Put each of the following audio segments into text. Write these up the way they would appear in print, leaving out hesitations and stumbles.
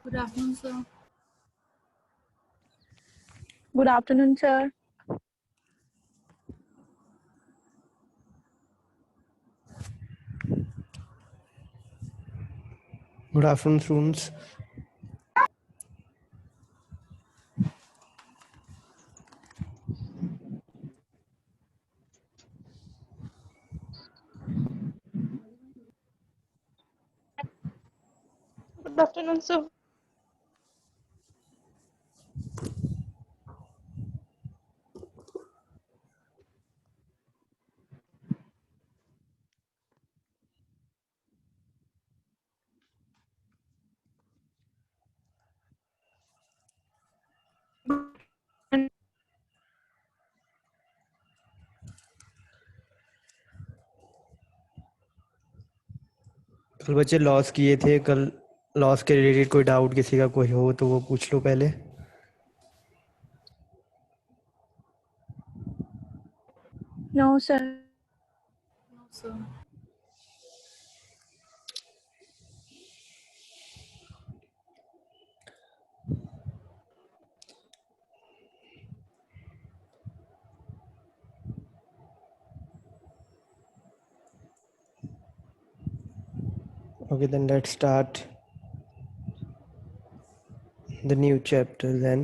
Good afternoon, sir. Good afternoon, sir. Good afternoon, students. Good afternoon, sir. कल बच्चे loss किए थे, कल लॉस के रिलेटेड कोई डाउट किसी का कोई हो तो वो पूछ लो पहले। No, sir. No, sir. Okay, then let's start the new chapter then.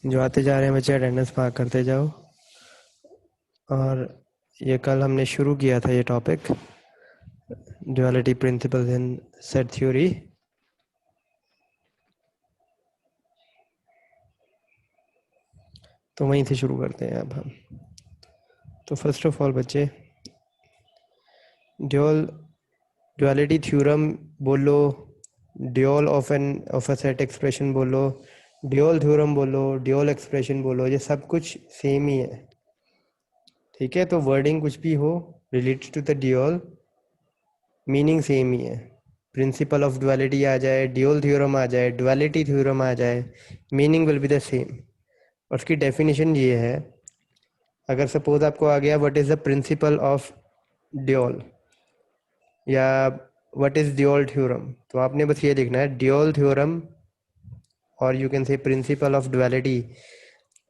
जो आते जा रहे हैं बच्चे अटेंडेंस मार्क करते जाओ। और ये कल हमने शुरू किया था ये topic, duality principles in set theory. तो वहीं से शुरू करते हैं अब हम। तो फर्स्ट ऑफ ऑल बच्चे, ड्युअलिटी थ्योरम बोलो, dual of a set expression बोलो, ड्यूल थ्योरम बोलो, ड्यूल एक्सप्रेशन बोलो, ये सब कुछ सेम ही है। ठीक है, तो वर्डिंग कुछ भी हो related to the dual, meaning same ही है। प्रिंसिपल ऑफ ड्युअलिटी आ जाए, ड्यूल थ्योरम आ जाए, ड्युअलिटी थ्योरम आ जाए, meaning will be the same. और उसकी डेफिनेशन ये है, अगर सपोज आपको आ गया what is the principle of dual या व्हाट इज ड्यूल थ्योरम, तो आपने बस ये लिखना है ड्यूल थ्योरम, और you can say principle of duality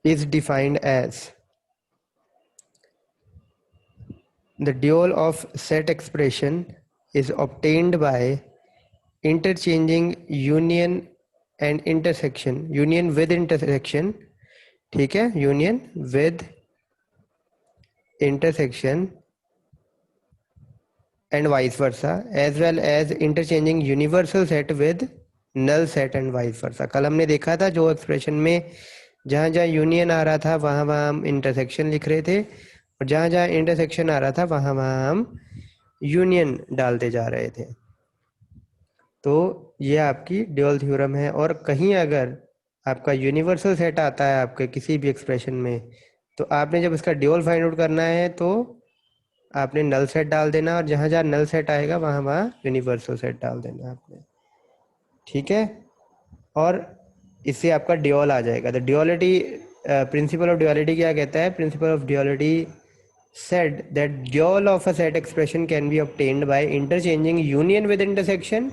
is defined as the dual of set expression is obtained by interchanging union and intersection, union with intersection, ठीक है, union with intersection and vice versa, as well as interchanging universal set with null set and vice versa। कल हमने देखा था जो expression में जहाँ जहाँ यूनियन आ रहा था वहाँ वहाँ हम इंटरसेक्शन लिख रहे थे, और जहाँ जहाँ इंटरसेक्शन आ रहा था वहाँ वहाँ हम यूनियन डालते जा रहे थे। तो ये आपकी ड्यूल थ्योरम है। और कहीं अगर आपका यूनिवर्सल सेट आता है आपके किसी भी एक्सप्रेशन में, तो आपने जब इसका ड्यूल फाइंड आउट करना है तो आपने नल सेट डाल देना, और जहाँ जहाँ नल सेट आएगा वहाँ वहाँ यूनिवर्सल सेट डाल देना आपने। ठीक है, और इससे आपका ड्यूल आ जाएगा। The duality principle of duality क्या कहता है? Principle of duality said that dual of a set expression can be obtained by interchanging union with intersection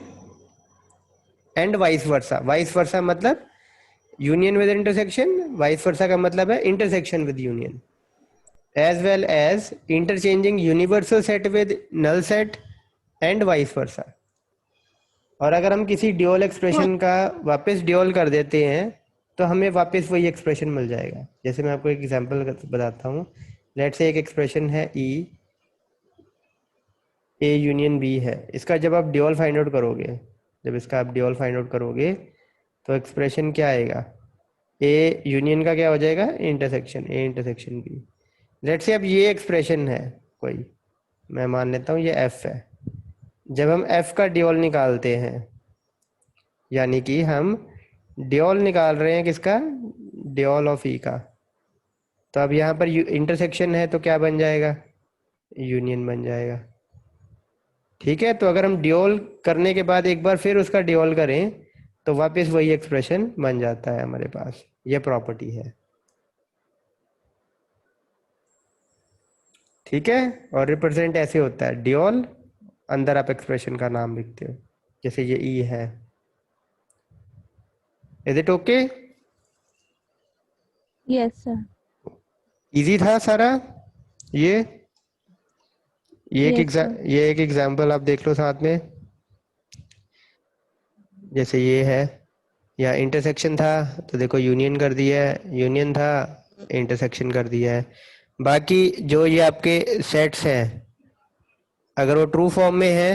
and vice versa। vice versa मतलब union with intersection, vice versa का मतलब है intersection with union, as well as interchanging universal set with null set and vice versa। और अगर हम किसी dual expression का वापस ड्यूल कर देते हैं तो हमें वापस वही एक्सप्रेशन मिल जाएगा। जैसे मैं आपको एक एग्जांपल बताता हूँ। लेट्स से एक एक्सप्रेशन है ई ए यूनियन बी है। इसका जब आप ड्यूल फाइंड आउट करोगे, जब इसका आप ड्यूल फाइंड आउट करोगे तो एक्सप्रेशन क्या आएगा? ए यूनियन का क्या हो जाएगा? Intersection A intersection B. Let's say अब ये एक्सप्रेशन है कोई, मैं मान लेता हूँ ये एफ है। जब हम एफ का ड्यूल निकालते हैं, यानी कि हम ड्यूल निकाल रहे हैं किसका? ड्यूल ऑफ ई का। तो अब यहाँ पर इंटरसेक्शन है तो क्या बन जाएगा? यूनियन बन जाएगा। ठीक है, तो अगर हम ड्यूल करने के बाद एक बार फिर उसका ड्यूल करें तो वापस वही एक्सप्रेशन बन जाता है हमारे पास। ये प्रॉपर्टी है। ठीक है, और रिप्रेजेंट ऐसे होता है ड्यूल, अंदर आप एक्सप्रेशन का नाम लिखते हो, जैसे ये ई है। Is it okay? Yes, sir. Easy था सारा। ये Yes, sir. ये एक एग्जाम्पल आप देख लो साथ में, जैसे ये है, या इंटरसेक्शन था तो देखो यूनियन कर दिया है, यूनियन था इंटरसेक्शन कर दिया है। बाकी जो ये आपके सेट्स हैं, अगर वो ट्रू फॉर्म में है,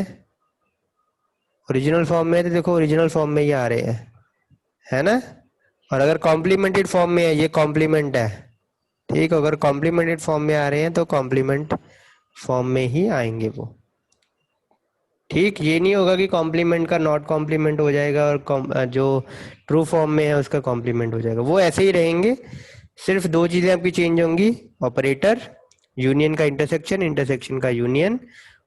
ओरिजिनल फॉर्म में है, तो देखो ओरिजिनल फॉर्म में ही आ रहे हैं, है ना। और अगर कॉम्प्लीमेंटेड फॉर्म में है, ये कॉम्प्लीमेंट है, ठीक। अगर कॉम्प्लीमेंटेड फॉर्म में आ रहे हैं तो कॉम्प्लीमेंट फॉर्म में ही आएंगे वो, ठीक। ये नहीं होगा कि कॉम्प्लीमेंट का नॉट कॉम्प्लीमेंट हो जाएगा और जो ट्रू फॉर्म में है उसका कॉम्प्लीमेंट हो जाएगा, वो ऐसे ही रहेंगे। सिर्फ दो चीजें आपकी चेंज होंगी, ऑपरेटर, यूनियन का इंटरसेक्शन, इंटरसेक्शन का यूनियन।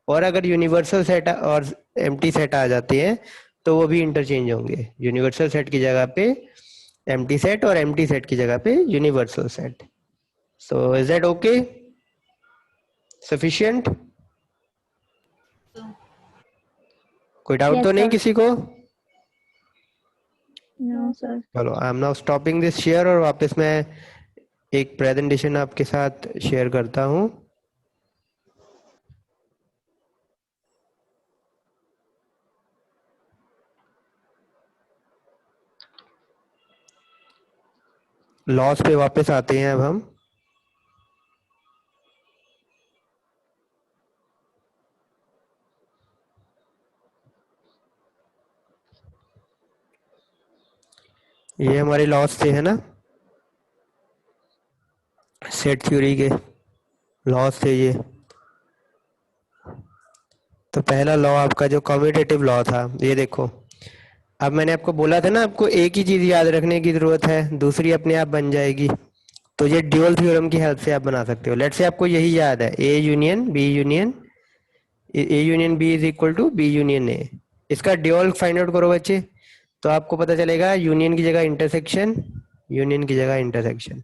और अगर यूनिवर्सल सेट और एम्प्टी सेट आ जाते हैं तो वो भी इंटरचेंज होंगे, यूनिवर्सल सेट की जगह पे एम्प्टी सेट और एम्प्टी सेट की जगह पे universal set. So is that okay, sufficient? So, कोई डाउट Yes, तो नहीं sir. किसी को? No, sir. चलो, I am now stopping this share, और वापस मैं एक प्रेजेंटेशन आपके साथ शेयर करता हूँ। लॉस पे वापस आते हैं अब हम। ये हमारे लॉस थे, है ना, सेट थ्योरी के लॉस थे ये। तो पहला लॉ आपका जो कम्यूटेटिव लॉ था, ये देखो। अब मैंने आपको बोला था ना, आपको एक ही चीज याद रखने की जरूरत है, दूसरी अपने आप बन जाएगी। तो ये ड्यूअल थ्योरम की हेल्प से आप बना सकते हो। लेट्स से आपको यही याद है, A union B is equal to B union A. इसका ड्यूअल फाइंड आउट करो बच्चे, तो आपको पता चलेगा यूनियन की जगह इंटरसेक्शन, यूनियन की जगह इंटरसेक्शन,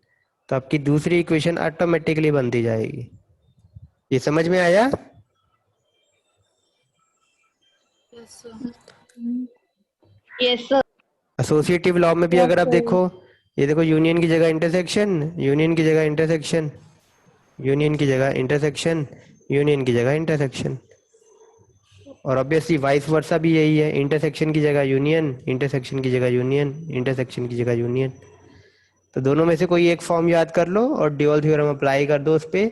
तो आपकी दूसरी इक्वेशन ऑटोमेटिकली बनती जाएगी। ये समझ में आया? yes, sir. Yes, sir. Associative law में भी Yes, अगर आप sir. देखो, ये देखो, यूनियन की जगह इंटरसेक्शन, यूनियन की जगह इंटरसेक्शन, यूनियन की जगह इंटरसेक्शन, यूनियन की जगह इंटरसेक्शन। और ऑब्वियसली वाइस वर्सा भी यही है, इंटरसेक्शन की जगह यूनियन, इंटरसेक्शन की जगह यूनियन, इंटरसेक्शन की जगह यूनियन। तो दोनों में से कोई एक फॉर्म याद कर लो और ड्यूअल थ्योरम अप्लाई कर दो उस पर,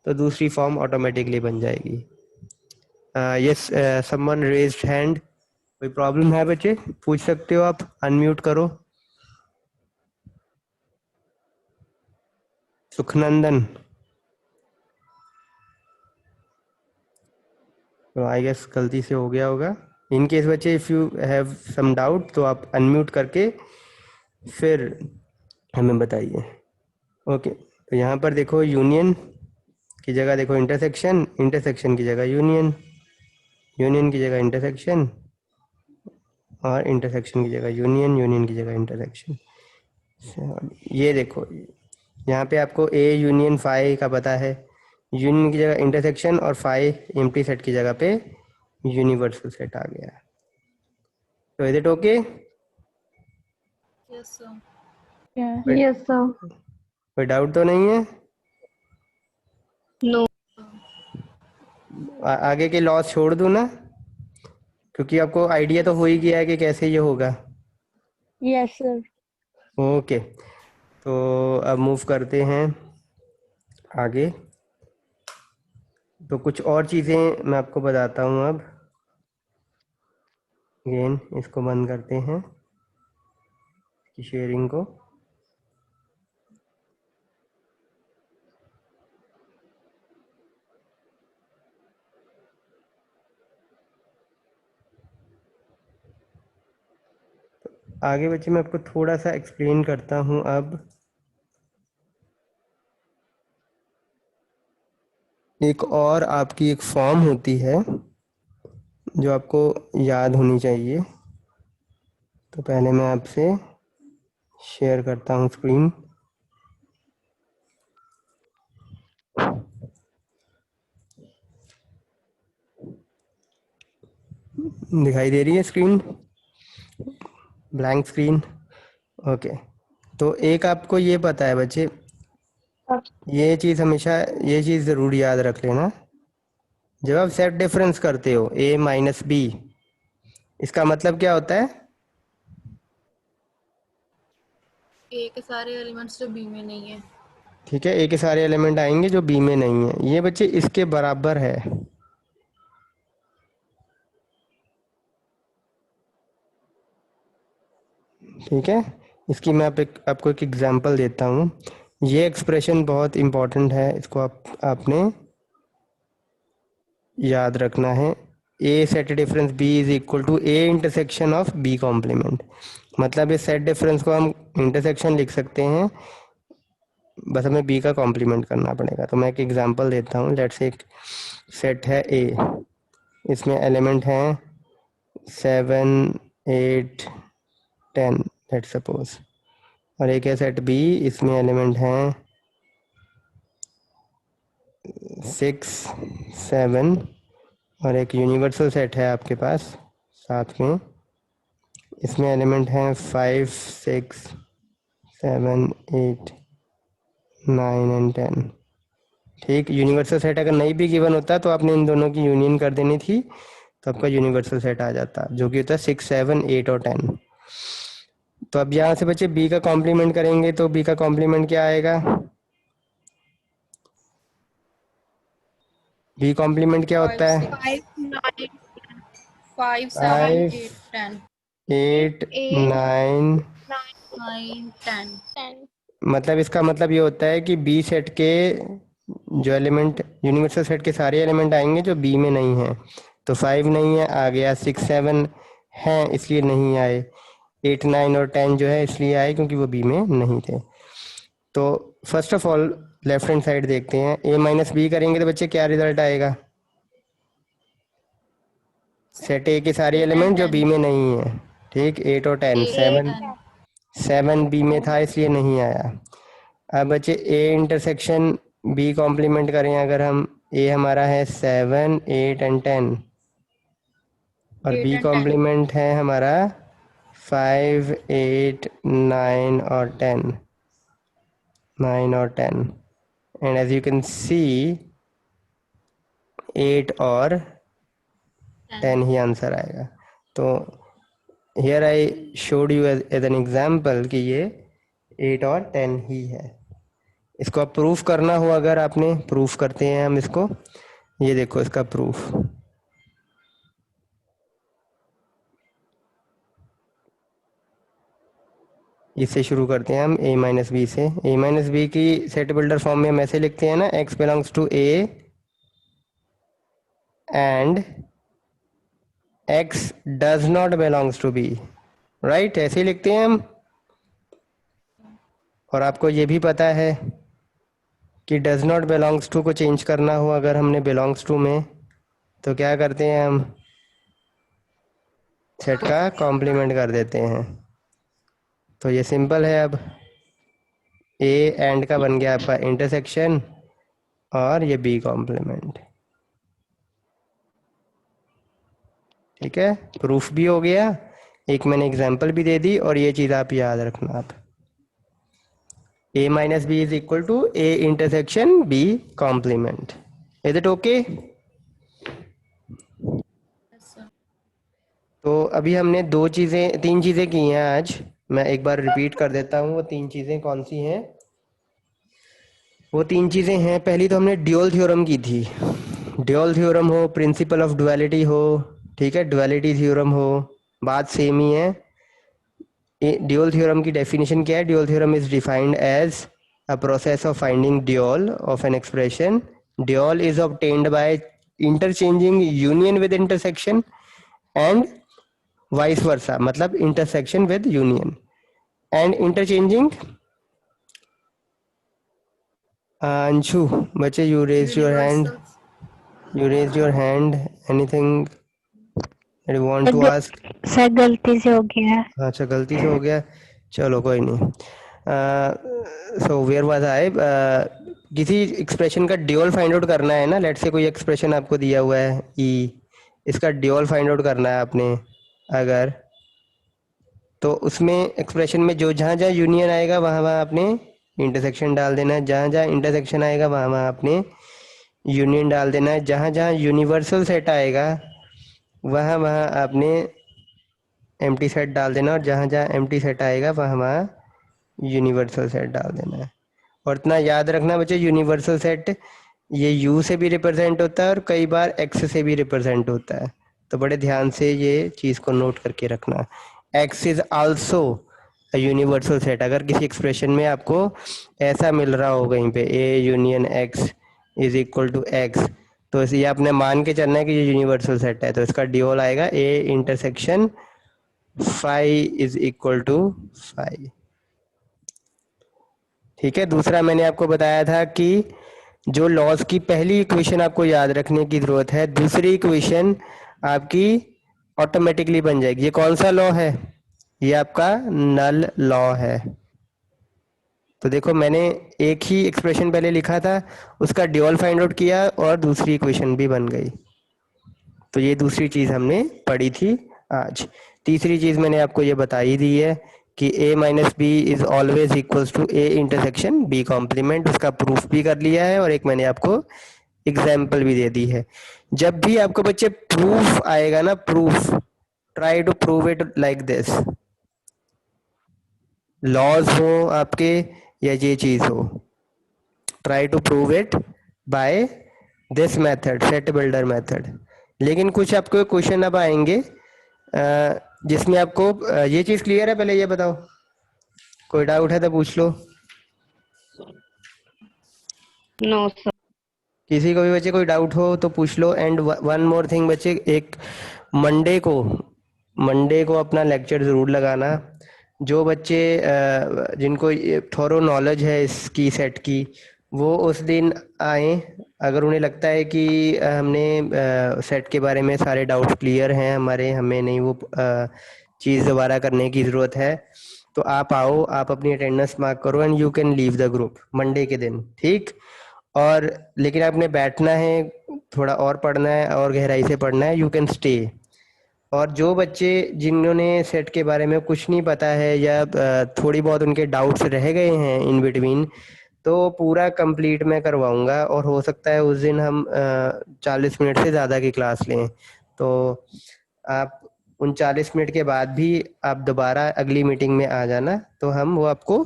तो दूसरी फॉर्म ऑटोमेटिकली बन जाएगी। Yes, someone raised hand. कोई प्रॉब्लम है बच्चे, पूछ सकते हो आप, अनम्यूट करो। सुखनंदन, तो आई गेस गलती से हो गया होगा। इन केस बच्चे, if you have some doubt तो आप अनम्यूट करके फिर हमें बताइए। ओके, तो यहाँ पर देखो, यूनियन की जगह देखो इंटरसेक्शन, इंटरसेक्शन की जगह यूनियन, यूनियन की जगह इंटरसेक्शन, और इंटरसेक्शन की जगह यूनियन, यूनियन की जगह इंटरसेक्शन। ये देखो, यहाँ पे आपको ए यूनियन फाई का पता है, यूनियन की जगह इंटरसेक्शन और फाई एम्प्टी सेट की जगह पे यूनिवर्सल सेट आ गया। तो is it okay? Yes, sir. Yeah. Yes, sir. कोई डाउट तो नहीं है? No. आगे के लॉस छोड़ दूँ ना, क्योंकि आपको आइडिया तो हो ही गया है कि कैसे ये होगा। Yes, sir. ओके, तो अब मूव करते हैं आगे। तो कुछ और चीज़ें मैं आपको बताता हूँ अब। अगेन इसको बंद करते हैं, इसकी शेयरिंग को। आगे बच्चे मैं आपको थोड़ा सा एक्सप्लेन करता हूँ अब। एक और आपकी एक फॉर्म होती है जो आपको याद होनी चाहिए। तो पहले मैं आपसे शेयर करता हूँ स्क्रीन। दिखाई दे रही है स्क्रीन, ब्लैंक स्क्रीन? ओके, तो एक आपको ये पता है बच्चे, ये चीज़ हमेशा, ये चीज़ ज़रूर याद रख लेना, जब आप सेट डिफरेंस करते हो a माइनस बी, इसका मतलब क्या होता है? ए के सारे एलिमेंट्स जो बी में नहीं है। ठीक है, ए के सारे एलिमेंट आएंगे जो बी में नहीं है। ये बच्चे इसके बराबर है। ठीक है, इसकी मैं आपको एक एग्जांपल देता हूँ। ये एक्सप्रेशन बहुत इम्पोर्टेंट है, इसको आपने याद रखना है। A set difference B is equal to A intersection of B complement. मतलब इस सेट डिफरेंस को हम इंटरसेक्शन लिख सकते हैं, बस हमें बी का कॉम्प्लीमेंट करना पड़ेगा। तो मैं एक एग्जांपल देता हूँ। लेट्स से एक सेट है ए, इसमें एलिमेंट हैं 7, 8, 10 लेट्स सपोज, और एक है सेट बी, इसमें एलिमेंट हैं 6, 7, और एक यूनिवर्सल सेट है आपके पास साथ में, इसमें एलिमेंट हैं 5, 6, 7, 8, 9 एंड 10। ठीक, यूनिवर्सल सेट अगर नहीं भी गिवन होता तो आपने इन दोनों की यूनियन कर देनी थी, तो आपका यूनिवर्सल सेट आ जाता, जो कि होता है 6, 7, 8 और 10। तो अब यहाँ से बच्चे बी का कॉम्प्लीमेंट करेंगे, तो बी का कॉम्प्लीमेंट क्या आएगा? बी कॉम्प्लीमेंट क्या होता है? 5, 7, 5, 8, 10, 8, 9। 9, 10। मतलब इसका मतलब ये होता है कि बी सेट के जो एलिमेंट, यूनिवर्सल सेट के सारे एलिमेंट आएंगे जो बी में नहीं है। तो 5 नहीं है, आ गया 6, 7 हैं इसलिए नहीं आए, 8, 9 और 10 जो है इसलिए आए क्योंकि वो बी में नहीं थे। तो first of all left hand side देखते हैं, ए माइनस बी करेंगे तो बच्चे क्या रिजल्ट आएगा? सेट ए के सारे एलिमेंट जो बी में नहीं है। ठीक, 8 और 10, 7 बी में था इसलिए नहीं आया। अब बच्चे ए इंटरसेक्शन बी कॉम्प्लीमेंट करें अगर हम, ए हमारा है 7, 8 एंड 10, और 8 बी and 10. कॉम्प्लीमेंट है हमारा 5, 8, 9 और 10, 9 और 10, and as you can see 8 और 10 ही आंसर आएगा। तो here I showed you as an example कि ये 8 और 10 ही है। इसको आप प्रूफ करना हो, अगर आपने, प्रूफ करते हैं हम इसको। ये देखो इसका प्रूफ, इससे शुरू करते हैं हम a माइनस बी से। a माइनस बी की सेट बिल्डर फॉर्म में हम ऐसे लिखते हैं ना, x belongs to a and x does not belongs to b, right? ऐसे ही लिखते हैं हम। और आपको ये भी पता है कि डज नॉट बिलोंग्स टू को चेंज करना हो अगर हमने बिलोंग्स टू में, तो क्या करते हैं हम? सेट का कॉम्प्लीमेंट कर देते हैं। तो ये सिंपल है। अब ए एंड का बन गया आपका इंटरसेक्शन, और ये बी कॉम्प्लीमेंट। ठीक है, प्रूफ भी हो गया, एक मैंने एग्जांपल भी दे दी, और ये चीज़ आप याद रखना। आप a minus B is equal to a intersection b complement. Is it okay? तो अभी हमने तीन चीज़ें की हैं आज। मैं एक बार रिपीट कर देता हूँ, वो तीन चीज़ें कौन सी हैं? वो तीन चीज़ें हैं, पहली तो हमने ड्यूअल थ्योरम की थी। ड्यूअल थ्योरम हो, प्रिंसिपल ऑफ डुअलिटी हो, ठीक है, डुअलिटी थ्योरम हो, बात सेम ही है। ड्यूअल थ्योरम की डेफिनेशन क्या है? Dual theorem is defined as a process of finding dual of an expression. Dual is obtained by interchanging union with intersection and vice versa, मतलब intersection with union and interchanging. Anshu, बच्चे, you raised your hand. You raised your hand. Anything that you want to ask? Sir गलती से हो गया है। अच्छा, गलती से हो गया, चलो कोई नहीं। So where was I? किसी एक्सप्रेशन का ड्यूअल फाइंड आउट करना है ना। लेट से कोई एक्सप्रेशन आपको दिया हुआ है e, इसका ड्यूल फाइंड आउट करना है आपने अगर, तो उसमें एक्सप्रेशन में जो जहाँ जहाँ यूनियन आएगा वहाँ वहाँ आपने इंटरसेक्शन डाल देना है, जहाँ जहाँ इंटरसेक्शन आएगा वहाँ वहाँ आपने यूनियन डाल देना है, जहाँ जहाँ यूनिवर्सल सेट आएगा वहाँ वहाँ आपने एम्प्टी सेट डाल देना, और जहाँ जहाँ एम्प्टी सेट आएगा वहाँ वहाँ यूनिवर्सल सेट डाल देना है। और इतना याद रखना बच्चे, यूनिवर्सल सेट ये यू से भी रिप्रेजेंट होता है और कई बार एक्स से भी रिप्रेजेंट होता है, तो बड़े ध्यान से ये चीज़ को नोट करके रखना। X is also universal set. अगर किसी एक्सप्रेशन में आपको ऐसा मिल रहा हो कहीं पे A union X is equal to X, तो ये आपने मान के चलना है कि ये यूनिवर्सल सेट है, तो इसका ड्यूल आएगा A intersection phi is equal to phi. ठीक है। दूसरा मैंने आपको बताया था कि जो लॉज की पहली इक्वेशन आपको याद रखने की जरूरत है, दूसरी इक्वेशन आपकी ऑटोमेटिकली बन जाएगी। ये कौन सा लॉ है? ये आपका नल लॉ है। तो देखो मैंने एक ही एक्सप्रेशन पहले लिखा था, उसका ड्यूल फाइंड आउट किया और दूसरी इक्वेशन भी बन गई। तो ये दूसरी चीज हमने पढ़ी थी आज। तीसरी चीज मैंने आपको ये बता ही दी है कि a minus B is always equals to a intersection b complement, उसका प्रूफ भी कर लिया है और एक मैंने आपको एग्जाम्पल भी दे दी है। जब भी आपको बच्चे प्रूफ आएगा ना, proof, try to prove it like this. Laws हो आपके या ये चीज हो, try to prove it by this method, set builder method. लेकिन कुछ आपको क्वेश्चन अब आएंगे जिसमें आपको ये चीज क्लियर है? पहले ये बताओ, कोई डाउट है तो पूछ लो। No sir. किसी को भी बच्चे कोई डाउट हो तो पूछ लो। एंड वन मोर थिंग बच्चे, एक मंडे को अपना लेक्चर ज़रूर लगाना। जो बच्चे जिनको थोरो नॉलेज है इसकी सेट की, वो उस दिन आए। अगर उन्हें लगता है कि हमने सेट के बारे में सारे डाउट क्लियर हैं हमारे, हमें नहीं वो चीज़ दोबारा करने की ज़रूरत है, तो आप आओ, आप अपनी अटेंडेंस मार्क करो and you can leave the group Monday के दिन। ठीक। और लेकिन आपने बैठना है, थोड़ा और पढ़ना है और गहराई से पढ़ना है, यू कैन स्टे। और जो बच्चे जिन्होंने सेट के बारे में कुछ नहीं पता है या थोड़ी बहुत उनके डाउट्स रह गए हैं इन बिटवीन, तो पूरा कंप्लीट मैं करवाऊंगा और हो सकता है उस दिन हम 40 मिनट से ज़्यादा की क्लास लें। तो आप उन 40 मिनट के बाद भी आप दोबारा अगली मीटिंग में आ जाना, तो हम वो आपको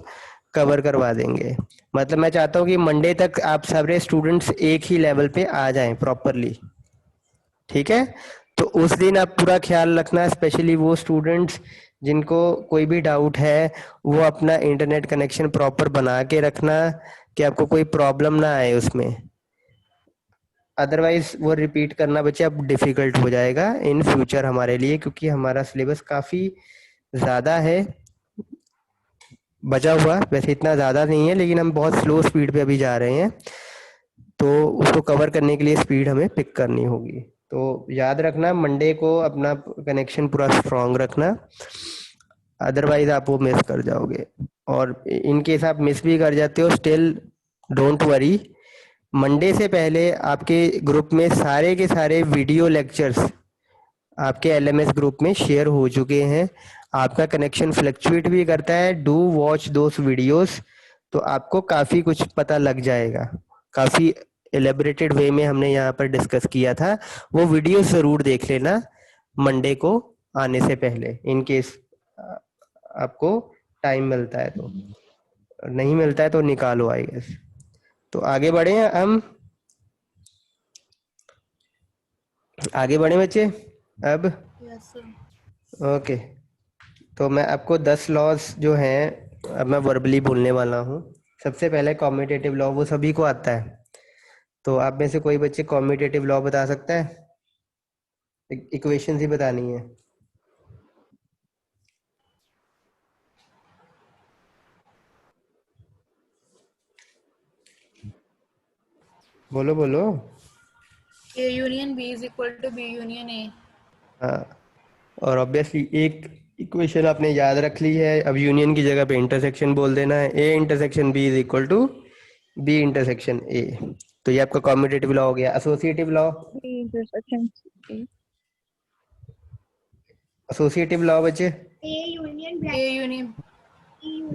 कवर करवा देंगे। मतलब मैं चाहता हूँ कि मंडे तक आप सारे स्टूडेंट्स एक ही लेवल पे आ जाएं प्रॉपरली। ठीक है। तो उस दिन आप पूरा ख्याल रखना, स्पेशली वो स्टूडेंट्स जिनको कोई भी डाउट है, वो अपना इंटरनेट कनेक्शन प्रॉपर बना के रखना कि आपको कोई प्रॉब्लम ना आए उसमें। अदरवाइज वो रिपीट करना बच्चे अब डिफिकल्ट हो जाएगा इन फ्यूचर हमारे लिए, क्योंकि हमारा सिलेबस काफ़ी ज़्यादा है बचा हुआ। वैसे इतना ज़्यादा नहीं है, लेकिन हम बहुत स्लो स्पीड पे अभी जा रहे हैं, तो उसको कवर करने के लिए स्पीड हमें पिक करनी होगी। तो याद रखना, मंडे को अपना कनेक्शन पूरा स्ट्रांग रखना, अदरवाइज आप वो मिस कर जाओगे। और इन केस आप मिस भी कर जाते हो, स्टिल डोंट वरी, मंडे से पहले आपके ग्रुप में सारे के सारे वीडियो लेक्चर्स आपके एलएमएस ग्रुप में शेयर हो चुके हैं। आपका कनेक्शन फ्लक्चुएट भी करता है, डू वॉच दोस वीडियोस, तो आपको काफ़ी कुछ पता लग जाएगा। काफ़ी एलेबरेटेड वे में हमने यहाँ पर डिस्कस किया था, वो वीडियो ज़रूर देख लेना मंडे को आने से पहले, इन केस आपको टाइम मिलता है। तो नहीं मिलता है तो निकालो आई गेस। तो आगे बढ़े हम, आगे बढ़े बच्चे अब। Yes sir. ओके। तो मैं आपको 10 लॉज जो हैं अब मैं वर्बली बोलने वाला हूँ। सबसे पहले कॉम्यूटेटिव लॉ, वो सभी को आता है। तो आप में से कोई बच्चे कॉम्यूटेटिव लॉ बता सकता है? इक्वेशन ही बतानी है। बोलो बोलो। A union B is equal to B union A। हाँ, और ऑब्वियसली एक इक्वेशन आपने याद रख ली है। अब यूनियन की जगह पे इंटरसेक्शन बोल देना है, A intersection B is equal to B intersection A. तो ये आपका कॉम्यूटेटिव लॉ हो गया। Associative law, intersection associative law बच्चे, A union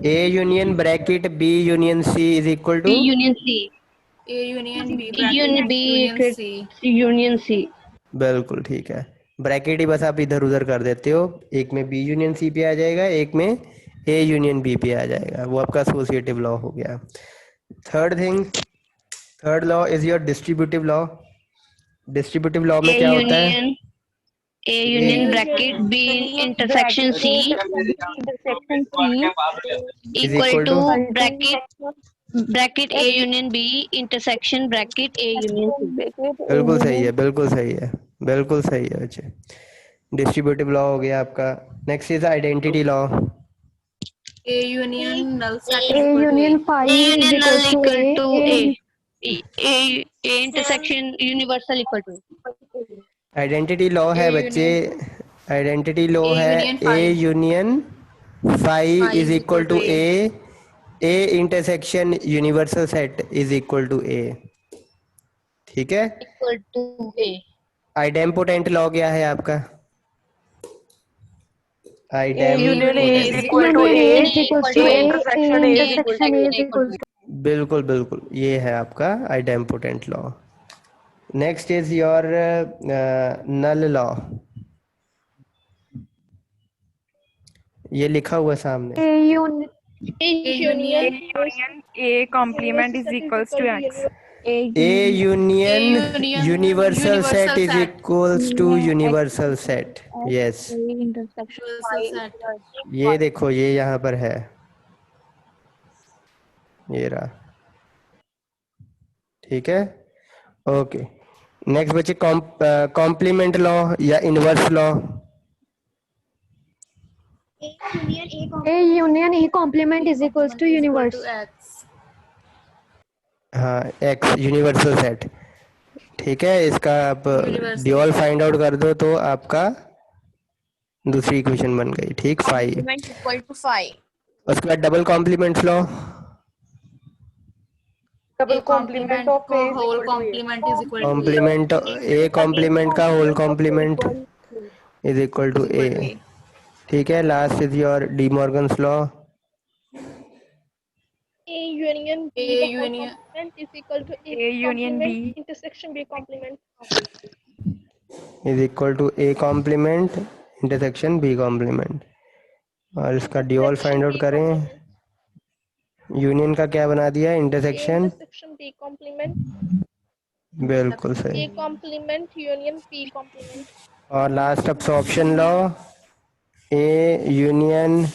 A union bracket B union C is equal B to, union C. A union B Union B union फिर C. union C. बिल्कुल ठीक है। ब्रैकेट ही बस आप इधर उधर कर देते हो, एक में बी यूनियन सी पे आ जाएगा, एक में ए यूनियन बी पे आ जाएगा, वो आपका एसोसिएटिव लॉ हो गया। Third thing, third law is your distributive law. Distributive law में A क्या होता है? union A union bracket B intersection C intersection C इज equal equal to to, bracket A union B intersection bracket A union C. बिल्कुल सही है, बिल्कुल सही है, बिल्कुल सही है बच्चे। डिस्ट्रीब्यूटिव लॉ हो गया आपका। Next is identity law. A union null set A union phi A is union equal null to equal to A. A intersection universal equal to identity law है A बच्चे, union आइडेंटिटी लॉ A है union A phi union phi phi is is equal equal to to A। A intersection universal set is equal to A. ठीक है। equal to A. Idempotent law क्या है आपका? A union A is idempotent, equal to Union A A, is equal A to A. intersection A is equal Intersection to A A. is equal to बिल्कुल बिल्कुल ये है आपका idempotent law. Next is your null law. ये लिखा हुआ है सामने। A union A union A complement is equals to X. A A union union universal set universal is set equals to universal set. Yes, A intersection universal set। ये देखो ये यहाँ पर है, ये रहा। ठीक है, ओके। नेक्स्ट बच्चे कॉम्प्लीमेंट लॉ या inverse law. A union A complement is equals to universe. X। हाँ, एक्स यूनिवर्सल सेट। ठीक है, इसका आप Universal ड्यूअल फाइंड आउट कर दो तो आपका दूसरी इक्वेशन बन गई। ठीक, five. Complement equal to phi। उसके बाद double complement law. Double A complement complement of को A is whole equal to A. complement is equal to A। Complement, A complement का whole complement is equal to Equal A. to A। ठीक है, last is your De Morgan's law. A union B A the whole union complement is equal to A union B. complement intersection B complement. Is equal to A complement intersection B complement. और इसका dual find out B करें। complement. Union का क्या बना दिया? A intersection. intersection B complement. बिल्कुल A सही। complement union P complement. और last absorption law, A union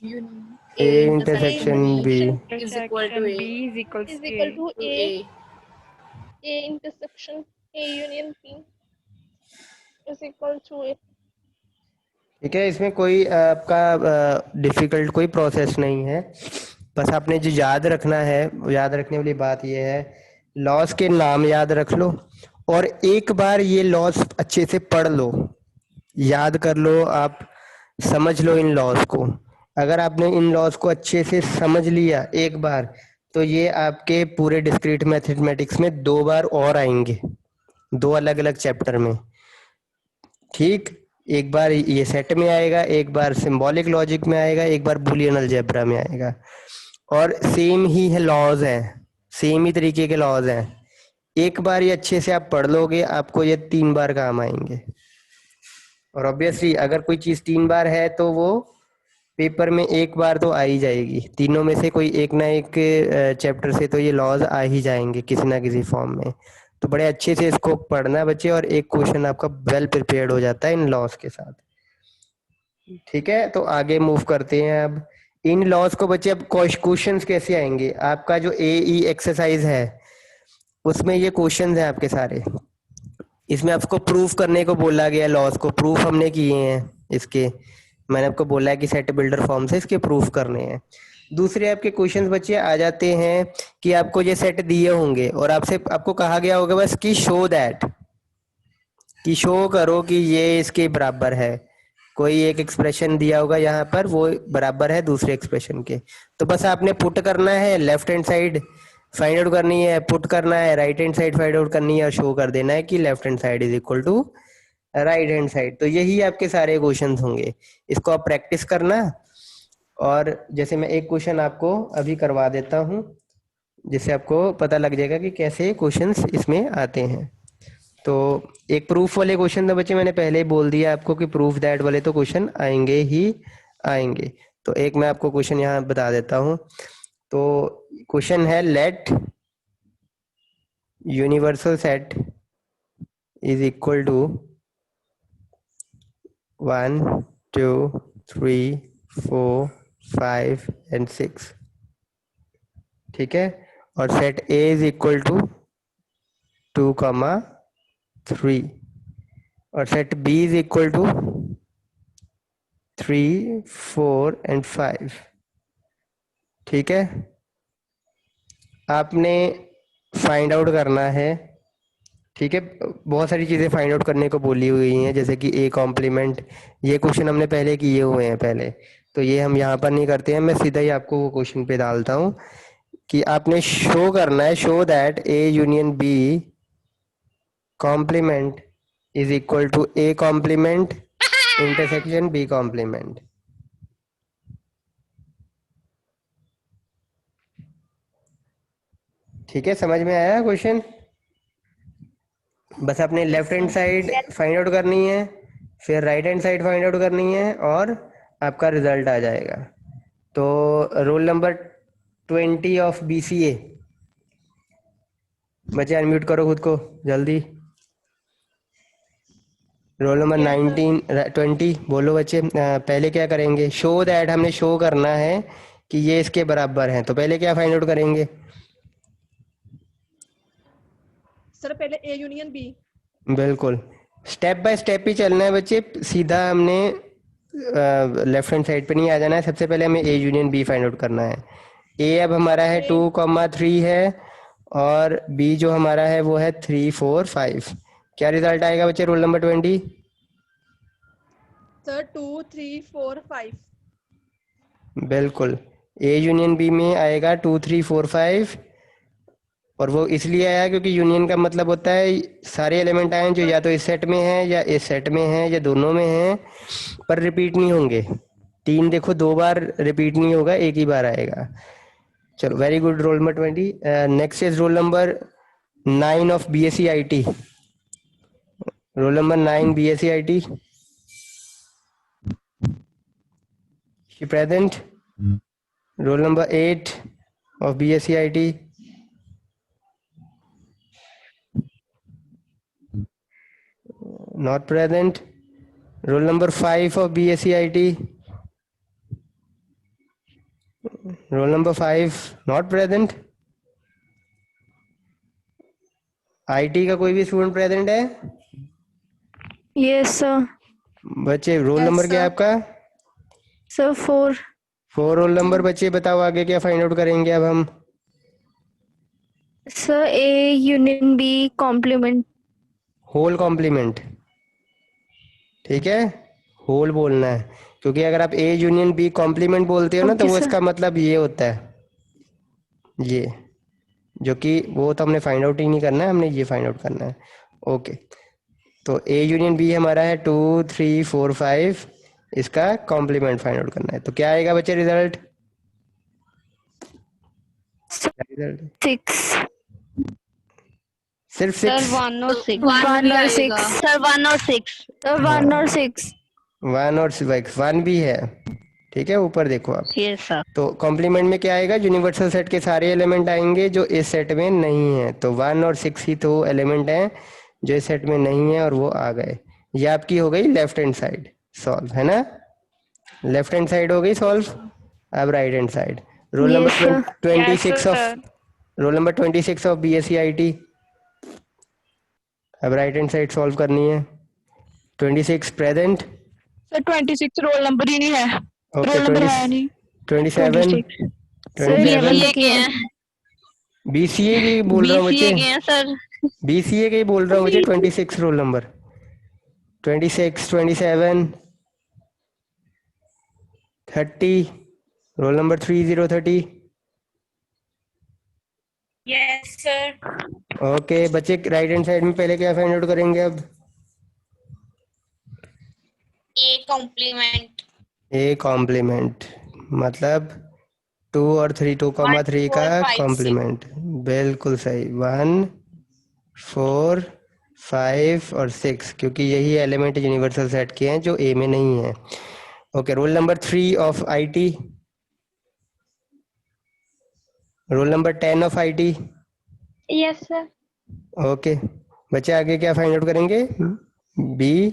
union A A intersection B. is equal to Intersection A B is equals Is to equal A. to to A. A। A intersection A union P is equal to A. ठीक है, इसमें कोई आपका difficult कोई process नहीं है। बस आपने जो याद रखना है, याद रखने वाली बात ये है, लॉस के नाम याद रख लो और एक बार ये लॉस अच्छे से पढ़ लो, याद कर लो, आप समझ लो इन लॉस को। अगर आपने इन लॉस को अच्छे से समझ लिया एक बार, तो ये आपके पूरे डिस्क्रीट मैथमेटिक्स में 2 बार और आएंगे, 2 अलग अलग चैप्टर में। ठीक, एक बार ये सेट में आएगा, एक बार सिंबॉलिक लॉजिक में आएगा, एक बार बूलियन अलजेब्रा में आएगा। और सेम ही है लॉज हैं, सेम ही तरीके के लॉज हैं। एक बार ये अच्छे से आप पढ़ लोगे, आपको ये 3 बार काम आएंगे। और ऑब्वियसली अगर कोई चीज 3 बार है तो वो पेपर में एक बार तो आ ही जाएगी। तीनों में से कोई एक ना एक चैप्टर से तो ये लॉज आ ही जाएंगे किसी ना किसी फॉर्म में। तो बड़े अच्छे से इसको पढ़ना बच्चे, और एक क्वेश्चन आपका वेल प्रिपेयर्ड हो जाता है इन लॉज के साथ। ठीक है, तो आगे मूव करते हैं। अब इन लॉज को बच्चे, अब क्वेश्चंस कैसे आएंगे? आपका जो AE एक्सरसाइज है उसमें ये क्वेश्चंस हैं आपके सारे। इसमें आपको प्रूफ करने को बोला गया, लॉज को प्रूफ हमने किए हैं इसके। मैंने आपको बोला है कि सेट बिल्डर फॉर्म से इसके प्रूफ करने हैं। दूसरे आपके क्वेश्चंस बच्चे आ जाते हैं कि आपको ये सेट दिए होंगे और आपको कहा गया होगा बस कि शो दैट, कि शो करो कि ये इसके बराबर है। कोई एक एक्सप्रेशन दिया होगा यहाँ पर, वो बराबर है दूसरे एक्सप्रेशन के। तो बस आपने पुट करना है, left hand side find out करनी है, पुट करना है, right hand side find out करनी है और शो कर देना है कि left hand side is equal to right hand side. तो यही आपके सारे क्वेश्चंस होंगे, इसको आप प्रैक्टिस करना। और जैसे मैं एक क्वेश्चन आपको अभी करवा देता हूँ, जिससे आपको पता लग जाएगा कि कैसे क्वेश्चंस इसमें आते हैं। तो एक प्रूफ वाले क्वेश्चन तो बच्चे मैंने पहले ही बोल दिया आपको कि प्रूफ दैट वाले तो क्वेश्चन आएंगे ही आएंगे। तो एक मैं आपको क्वेश्चन यहाँ बता देता हूँ। तो क्वेश्चन है, let universal set is equal to 1 2 3 4 5 and 6, ठीक है। और set A is equal to 2, 3 और set B is equal to 3 4 and 5, ठीक है। आपने फाइंड आउट करना है, ठीक है। बहुत सारी चीज़ें फाइंड आउट करने को बोली हुई हैं, जैसे कि ए कॉम्प्लीमेंट, ये क्वेश्चन हमने पहले किए हुए हैं पहले, तो ये हम यहाँ पर नहीं करते हैं। मैं सीधा ही आपको वो क्वेश्चन पे डालता हूँ कि आपने शो करना है, show that A union B complement is equal to A complement intersection B complement. ठीक है, समझ में आया क्वेश्चन? बस आपने left hand side find out करनी है, फिर right hand side find out करनी है, और आपका रिजल्ट आ जाएगा। तो रोल नंबर 20 ऑफ BCA, बच्चे अनम्यूट करो खुद को जल्दी। रोल नंबर 19 20 बोलो बच्चे। पहले क्या करेंगे, शो दैट, हमने शो करना है कि ये इसके बराबर हैं। तो पहले क्या फाइंड आउट करेंगे? सर पहले ए यूनियन बी। बिल्कुल, स्टेप बाय स्टेप ही चलना है बच्चे, सीधा हमने लेफ्ट हैंड साइड पे नहीं आ जाना है। सबसे पहले हमें A union B find out करना है। ए अब हमारा है 2, 3 है, और बी जो हमारा है वो है 3, 4, 5। क्या रिजल्ट आएगा बच्चे रोल नंबर 20? सर 2, 3, 4, 5। बिल्कुल, ए यूनियन बी में आएगा 2, 3, 4, 5। और वो इसलिए आया क्योंकि यूनियन का मतलब होता है सारे एलिमेंट आए जो या तो इस सेट में हैं या इस सेट में हैं या दोनों में हैं, पर रिपीट नहीं होंगे। 3 देखो 2 बार रिपीट नहीं होगा, एक ही बार आएगा। चलो, very good role number 20। Next is roll number 9 of BSc IT। Roll number 9 BSc IT, she present? Roll number 8 of BSc IT, not present. Roll number 5 of BSc IT, roll number 5 not present. IT का कोई भी student present है? Yes, sir. बच्चे roll number क्या है आपका? Sir, 4. 4 roll number. बच्चे बताओ आगे क्या फाइंड आउट करेंगे अब हम? Sir, A union B complement. Whole complement, ठीक है, होल बोलना है, क्योंकि अगर आप ए यूनियन बी कॉम्प्लीमेंट बोलते हो ना, तो Okay, वो sir. इसका मतलब ये होता है, ये, जो कि वो तो हमने फाइंड आउट ही नहीं करना है, हमने ये फाइंड आउट करना है। ओके, तो ए यूनियन बी हमारा है 2, 3, 4, 5, इसका कॉम्प्लीमेंट फाइंड आउट करना है। तो क्या आएगा बच्चे रिजल्ट? 6. सिर्फ सर 6? 1 और 6। 1 or 6. सर 1 और 6। Sir, 1 or 6. 1 और 6, 1 भी है, ठीक है, ऊपर देखो आप। Yes sir. तो कॉम्प्लीमेंट में क्या आएगा, यूनिवर्सल सेट के सारे एलिमेंट आएंगे जो इस सेट में नहीं है। तो 1 और 6 ही तो एलिमेंट हैं जो इस सेट में नहीं है, और वो आ गए। ये आपकी हो गई लेफ्ट हैंड साइड सॉल्व, है ना? लेफ्ट हैंड साइड हो गई सॉल्व। अब right hand side, roll Yes, number sir. 26 of roll number 26 of BSc IT। अब राइट हैंड साइड सॉल्व करनी है। 26 प्रेजेंट? सर 26 रोल नंबर ही नहीं है। ओके, रोल नंबर है नहीं। 27 Sir, 11 BCA के हैं। BCA की बोल रहा हूँ BCA बच्चे, के हैं सर। BCA के ही बोल रहा हूँ बच्चे। 26 roll number, 26, 27, 30, roll number 3030। Yes sir. Okay बच्चे, राइट हैंड साइड में पहले क्या फाइंड आउट करेंगे अब? A complement. ए कॉम्प्लीमेंट मतलब 2 और 3, 2,3 1, का 4, 5, 6. कॉम्प्लीमेंट। बिल्कुल सही। 1, 4, 5 और 6, क्योंकि यही एलिमेंट यूनिवर्सल सेट के हैं जो ए में नहीं है। Okay, roll number 3 of IT, roll number 10 of IT. Yes, sir. Okay बच्चे, आगे क्या फाइंड आउट करेंगे? B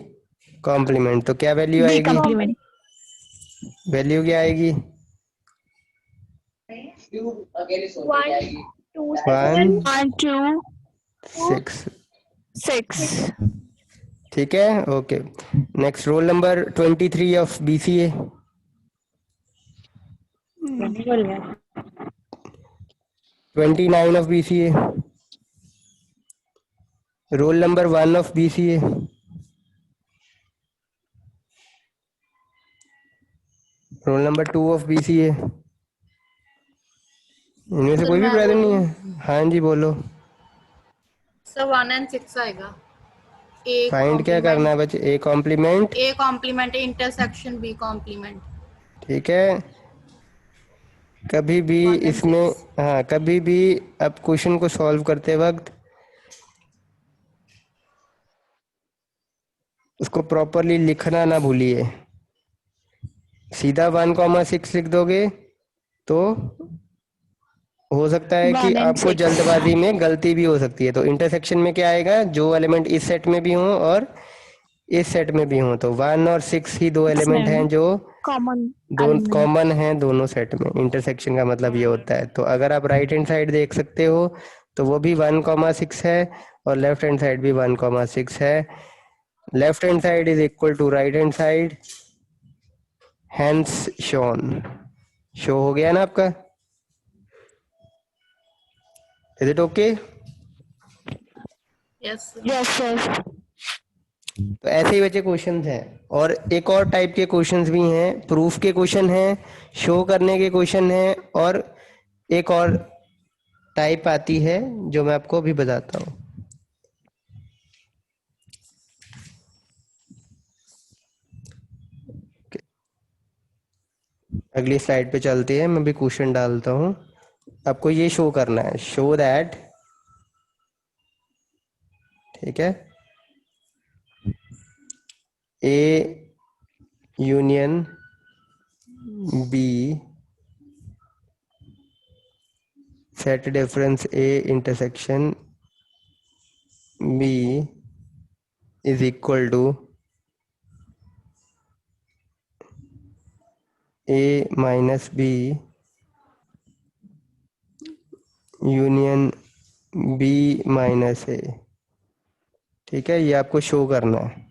complement. तो क्या वैल्यू बी आएगी? कॉम्प्लीमेंट। वैल्यू क्या आएगी? 1, 2, 1, 1 2 6। 6 ठीक है। Okay, next roll number 23 of BCA. 29 of BCA. Roll number 1 of BCA. Roll number 2 of BCA. इनमें से सर कोई भी मैं प्रेजेंट नहीं बोलूं? है? हाँ जी बोलो। सर 1 and 6 आएगा। ए फाइंड क्या करना है बच्चे? A complement. A complement intersection B complement. ठीक है। कभी भी 1 and इसमें 6। हाँ, कभी भी अब क्वेश्चन को सॉल्व करते वक्त उसको प्रॉपरली लिखना ना भूलिए। सीधा 1,6 लिख दोगे तो हो सकता है कि 1 and आपको 6 जल्दबाजी में गलती भी हो सकती है। तो इंटरसेक्शन में क्या आएगा? जो एलिमेंट इस सेट में भी हो और इस सेट में भी हो। तो 1 और 6 ही दो एलिमेंट हैं जो कॉमन दो एलिमेंट। कॉमन हैं दोनों सेट में। इंटरसेक्शन का मतलब ये होता है। तो अगर आप राइट हैंड साइड देख सकते हो तो वो भी 1,6 है और लेफ्ट हैंड साइड भी 1,6 है। Left hand side is equal to right hand side, hence shown. Show हो गया ना आपका? Is it okay? Yes yes sir. तो ऐसे ही बच्चे क्वेश्चंस हैं। और एक और टाइप के क्वेश्चंस भी हैं, प्रूफ के क्वेश्चन हैं, शो करने के क्वेश्चन हैं, और एक और टाइप आती है जो मैं आपको अभी बताता हूँ। अगली स्लाइड पे चलते हैं। मैं भी क्वेश्चन डालता हूँ। आपको ये शो करना है, शो दैट, ठीक है, A union B set difference A intersection B is equal to A minus B union B minus A. ठीक है, ये आपको शो करना है।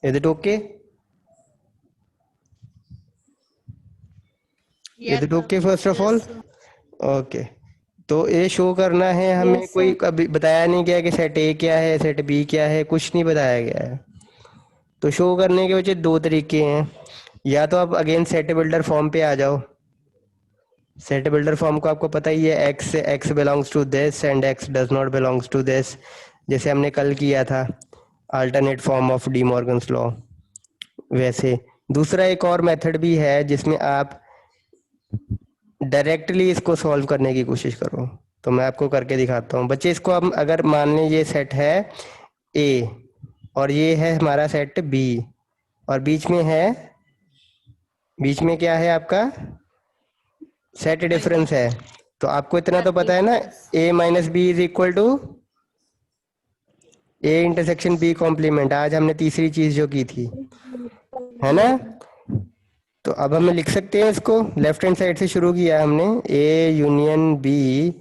Is it okay? Is it okay first of all? Okay, तो ये शो करना है हमें। Yes, कोई sir. कभी बताया नहीं गया कि सेट ए क्या है, सेट बी क्या है, कुछ नहीं बताया गया है। तो शो करने के वजह दो तरीके हैं। या तो आप अगेन सेट बिल्डर फॉर्म पे आ जाओ। सेट बिल्डर फॉर्म को आपको पता ही है, X belongs to this and X does not belongs to this, जैसे हमने कल किया था alternate form of De Morgan's law. वैसे दूसरा एक और मेथड भी है जिसमें आप डायरेक्टली इसको सॉल्व करने की कोशिश करो। तो मैं आपको करके दिखाता हूँ बच्चे। इसको हम अगर मान लें ये सेट है ए और ये है हमारा सेट बी, और बीच में क्या है आपका? सेट डिफरेंस है। तो आपको इतना तो पता है ना, A minus B is equal to A intersection B complement. आज हमने तीसरी चीज जो की थी, है ना? तो अब हम लिख सकते हैं इसको, लेफ्ट हैंड साइड से शुरू किया हमने, A union B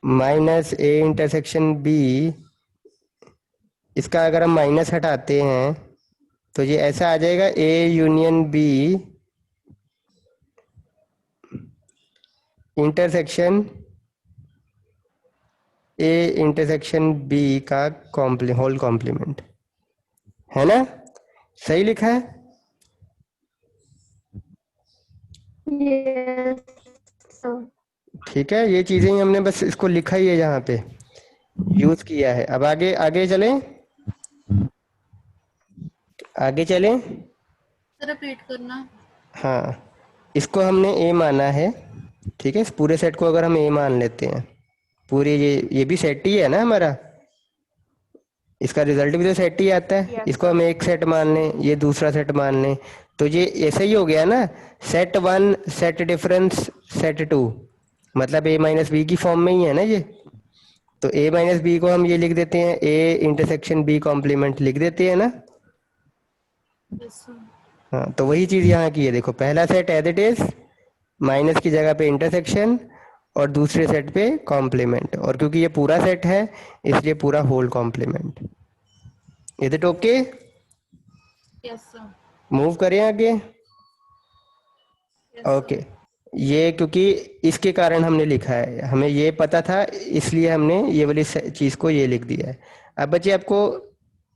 minus A intersection B. इसका अगर हम माइनस हटाते हैं तो ये ऐसा आ जाएगा, A union B intersection A intersection B का होल कॉम्प्लीमेंट, है ना? सही लिखा है? Yes, sir. ठीक है, ये चीजें ही हमने बस इसको लिखा ही है, यहाँ पे यूज किया है। अब आगे आगे चलें। आगे चलें। सर रिपीट करना। हाँ, इसको हमने ए माना है, ठीक है। इस पूरे सेट को अगर हम ए मान लेते हैं, पूरी ये भी सेट ही है ना हमारा, इसका रिजल्ट भी तो सेट ही आता है। इसको हम एक सेट मान लें, ये दूसरा सेट मान लें, तो ये ऐसे ही हो गया ना, set one set difference set two, मतलब ए माइनस बी की फॉर्म में ही है ना ये। तो ए माइनस बी को हम ये लिख देते हैं, ए इंटरसेक्शन बी कॉम्प्लीमेंट लिख देते हैं ना। Yes sir. हाँ, तो वही चीज यहाँ की है। देखो, पहला set as it is, minus की जगह पे इंटरसेक्शन, और दूसरे सेट पे कॉम्प्लीमेंट, और क्योंकि ये पूरा सेट है इसलिए पूरा whole complement. Is it okay? Yes sir. Move करें आगे। ओके, ये क्योंकि इसके कारण हमने लिखा है, हमें ये पता था इसलिए हमने ये वाली चीज को ये लिख दिया है। अब बच्चे आपको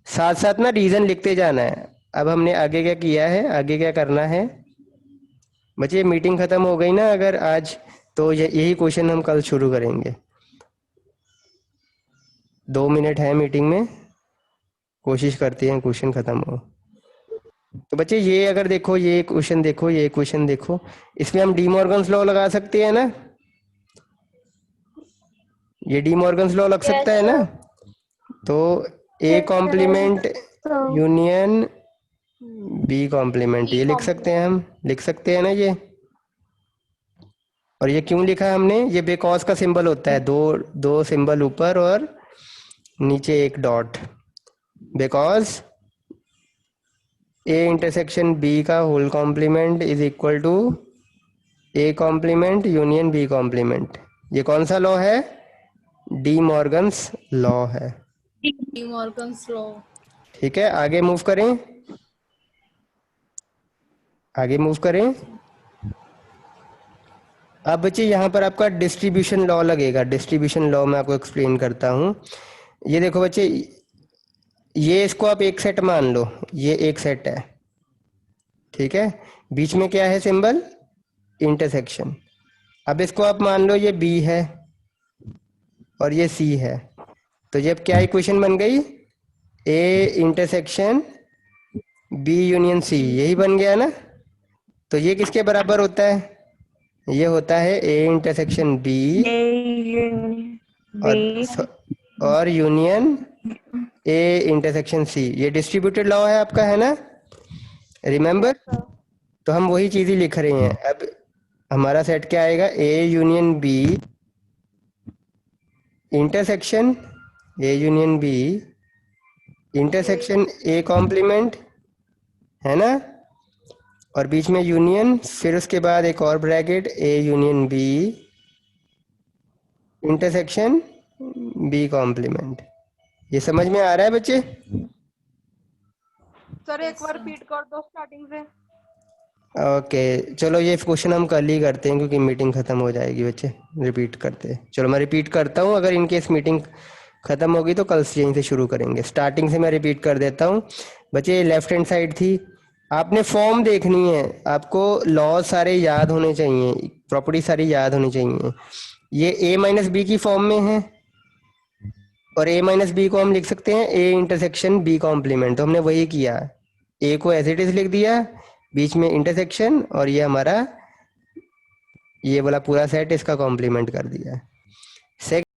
साथ साथ ना रीजन लिखते जाना है। अब हमने आगे क्या किया है, आगे क्या करना है बच्चे। मीटिंग खत्म हो गई ना अगर आज, तो यही क्वेश्चन हम कल शुरू करेंगे। 2 मिनट है मीटिंग में, कोशिश करते हैं क्वेश्चन खत्म हो। तो बच्चे ये अगर देखो, ये क्वेश्चन देखो, ये क्वेश्चन देखो, इसमें हम डी मॉर्गन्स लॉ लगा सकते हैं ना। ये डी मॉर्गन्स लॉ लग सकता है ना। तो A complement union B complement, ये लिख सकते हैं, हम लिख सकते हैं ना ये। और ये क्यों लिखा है हमने, ये बिकॉज का सिंबल होता है, दो सिंबल ऊपर और नीचे एक dot. Because A intersection B का whole complement is equal to A complement union B complement. ये कौन सा लॉ है? डी मॉर्गन्स लॉ है। De Morgan's law. ठीक है, आगे मूव करें, आगे मूव करें। अब बच्चे यहाँ पर आपका डिस्ट्रीब्यूशन लॉ लगेगा। डिस्ट्रीब्यूशन लॉ मैं आपको एक्सप्लेन करता हूँ। ये देखो बच्चे, ये इसको आप एक सेट मान लो, ये एक सेट है, ठीक है। बीच में क्या है सिंबल? इंटरसेक्शन। अब इसको आप मान लो ये बी है और ये सी है, तो जब क्या इक्वेशन बन गई? A intersection B union C, यही बन गया ना। तो ये किसके बराबर होता है? ये होता है ए इंटरसेक्शन बी और यूनियन ए इंटरसेक्शन सी। ये डिस्ट्रीब्यूटेड लॉ है आपका, है ना, रिमेम्बर? तो हम वही चीज ही लिख रहे हैं। अब हमारा सेट क्या आएगा? A union B intersection, A union B intersection A complement, है ना, और बीच में यूनियन, फिर उसके बाद एक और bracket A union B intersection B complement. ये समझ में आ रहा है बच्चे? सर एक बार रिपीट कर दो स्टार्टिंग से। ओके, चलो ये क्वेश्चन हम कल ही करते हैं क्योंकि मीटिंग खत्म हो जाएगी बच्चे। रिपीट करते हैं, चलो मैं रिपीट करता हूँ। अगर इनकेस मीटिंग खत्म होगी तो कल से यहीं से शुरू करेंगे। स्टार्टिंग से मैं रिपीट कर देता हूँ बच्चे। लेफ्ट हैंड साइड थी, आपने फॉर्म देखनी है, आपको लॉ सारे याद होने चाहिए, प्रॉपर्टी सारी याद होनी चाहिए। ये ए माइनस बी की फॉर्म में है, और ए माइनस बी को हम लिख सकते हैं ए इंटरसेक्शन बी कॉम्प्लीमेंट। तो हमने वही किया, ए को एज इट इज लिख दिया, बीच में इंटरसेक्शन, और ये हमारा ये वाला पूरा सेट इसका कॉम्प्लीमेंट कर दिया।